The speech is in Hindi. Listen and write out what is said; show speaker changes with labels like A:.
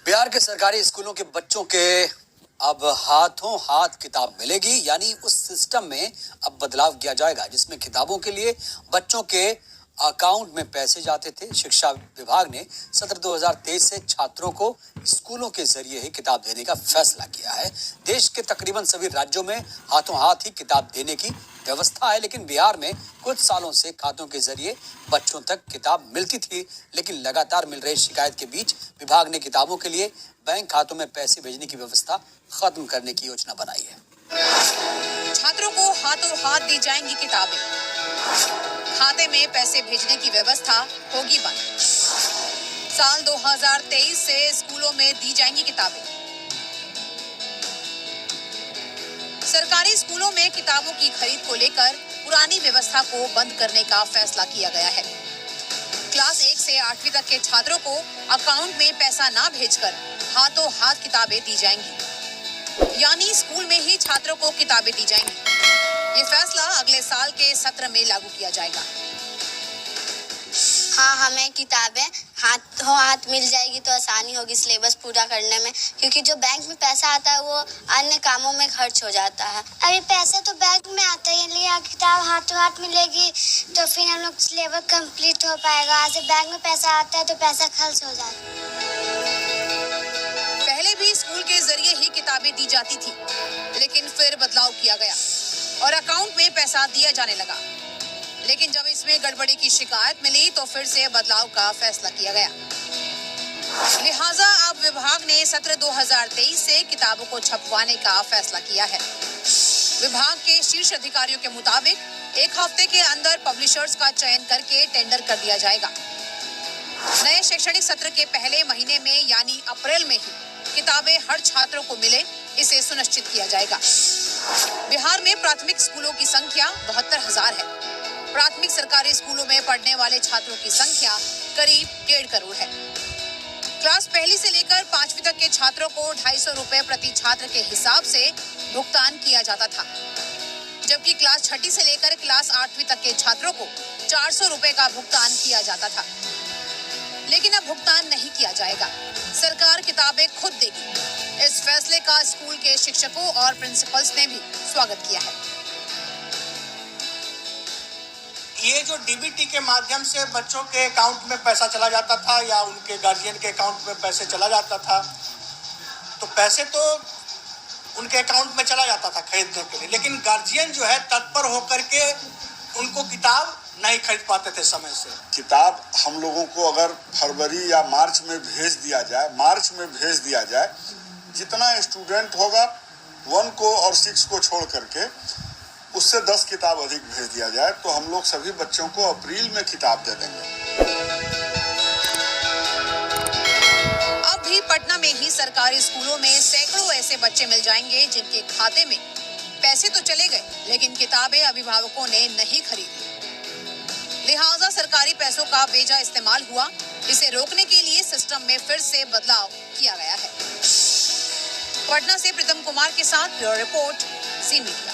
A: बिहार के सरकारी स्कूलों के बच्चों के अब हाथों हाथ किताब मिलेगी, यानी उस सिस्टम में अब बदलाव किया जाएगा जिसमें किताबों के लिए बच्चों के अकाउंट में पैसे जाते थे। शिक्षा विभाग ने सत्र 2023 से छात्रों को स्कूलों के जरिए ही किताब देने का फैसला किया है। देश के तकरीबन सभी राज्यों में हाथों हाथ ही किताब देने की व्यवस्था है, लेकिन बिहार में कुछ सालों से खातों के जरिए बच्चों तक किताब मिलती थी। लेकिन लगातार मिल रही शिकायत के बीच विभाग ने किताबों के लिए बैंक खातों में पैसे भेजने की व्यवस्था खत्म करने की योजना बनाई है।
B: छात्रों को हाथों हाथ दी जाएंगी किताबें, खाते में पैसे भेजने की व्यवस्था होगी बंद। साल 2023 से स्कूलों में दी जाएंगी किताबें। सरकारी स्कूलों में किताबों की खरीद को लेकर पुरानी व्यवस्था को बंद करने का फैसला किया गया है। क्लास 1 से 8वीं तक के छात्रों को अकाउंट में पैसा ना भेजकर हाथों हाथ किताबें दी जाएंगी, यानी स्कूल में ही छात्रों को किताबें दी जाएंगी। ये फैसला अगले साल के सत्र में लागू किया जाएगा।
C: हाँ, हमें किताबें हाथों हाथ मिल जाएगी तो आसानी होगी सिलेबस पूरा करने में, क्योंकि जो बैंक में पैसा आता है वो अन्य कामों में खर्च हो जाता है।
D: अभी पैसा तो बैंक में आता है, लेकिन किताब हाथों हाथ मिलेगी तो फिर हम लोग सिलेबस कंप्लीट हो पाएगा। आज बैंक में पैसा आता है तो पैसा खर्च हो जाता है।
B: पहले भी स्कूल के जरिए ही किताबें दी जाती थी, लेकिन फिर बदलाव किया गया और अकाउंट में पैसा दिया जाने लगा। लेकिन जब इसमें गड़बड़ी की शिकायत मिली तो फिर से बदलाव का फैसला किया गया। लिहाजा अब विभाग ने सत्र 2023 से किताबों को छपवाने का फैसला किया है। विभाग के शीर्ष अधिकारियों के मुताबिक एक हफ्ते के अंदर पब्लिशर्स का चयन करके टेंडर कर दिया जाएगा। नए शैक्षणिक सत्र के पहले महीने में यानी अप्रैल में ही किताबें हर छात्रों को मिले, इसे सुनिश्चित किया जाएगा। बिहार में प्राथमिक स्कूलों की संख्या 72,000 है। प्राथमिक सरकारी स्कूलों में पढ़ने वाले छात्रों की संख्या करीब 1.5 करोड़ है। क्लास पहली से लेकर 5वीं तक के छात्रों को 250 रुपए प्रति छात्र के हिसाब से भुगतान किया जाता था, जबकि क्लास छठी से लेकर क्लास 8वीं तक के छात्रों को 400 रुपए का भुगतान किया जाता था। लेकिन अब भुगतान नहीं किया जाएगा, सरकार किताबें खुद देगी। इस फैसले का स्कूल के शिक्षकों और प्रिंसिपल्स ने भी स्वागत किया है।
E: ये जो डीबीटी के माध्यम से बच्चों के अकाउंट में पैसा चला जाता था या उनके गार्जियन के अकाउंट में पैसे चला जाता था, तो पैसे तो उनके अकाउंट में चला जाता था खरीदने के लिए, लेकिन गार्जियन जो है तत्पर होकर के उनको किताब नहीं खरीद पाते थे समय से।
F: किताब हम लोगों को अगर फरवरी या मार्च में भेज दिया जाए, जितना स्टूडेंट होगा 1 को और 6 को छोड़ करके उससे 10 किताब अधिक भेज दिया जाए तो हम लोग सभी बच्चों को अप्रैल में किताब दे देंगे।
B: अब भी पटना में ही सरकारी स्कूलों में सैकड़ों ऐसे बच्चे मिल जाएंगे जिनके खाते में पैसे तो चले गए, लेकिन किताबें अभिभावकों ने नहीं खरीदी। लिहाजा सरकारी पैसों का बेजा इस्तेमाल हुआ। इसे रोकने के लिए सिस्टम में फिर से बदलाव किया गया है। पटना से प्रीतम कुमार के साथ ब्यूरो रिपोर्ट, ज़ी मीडिया।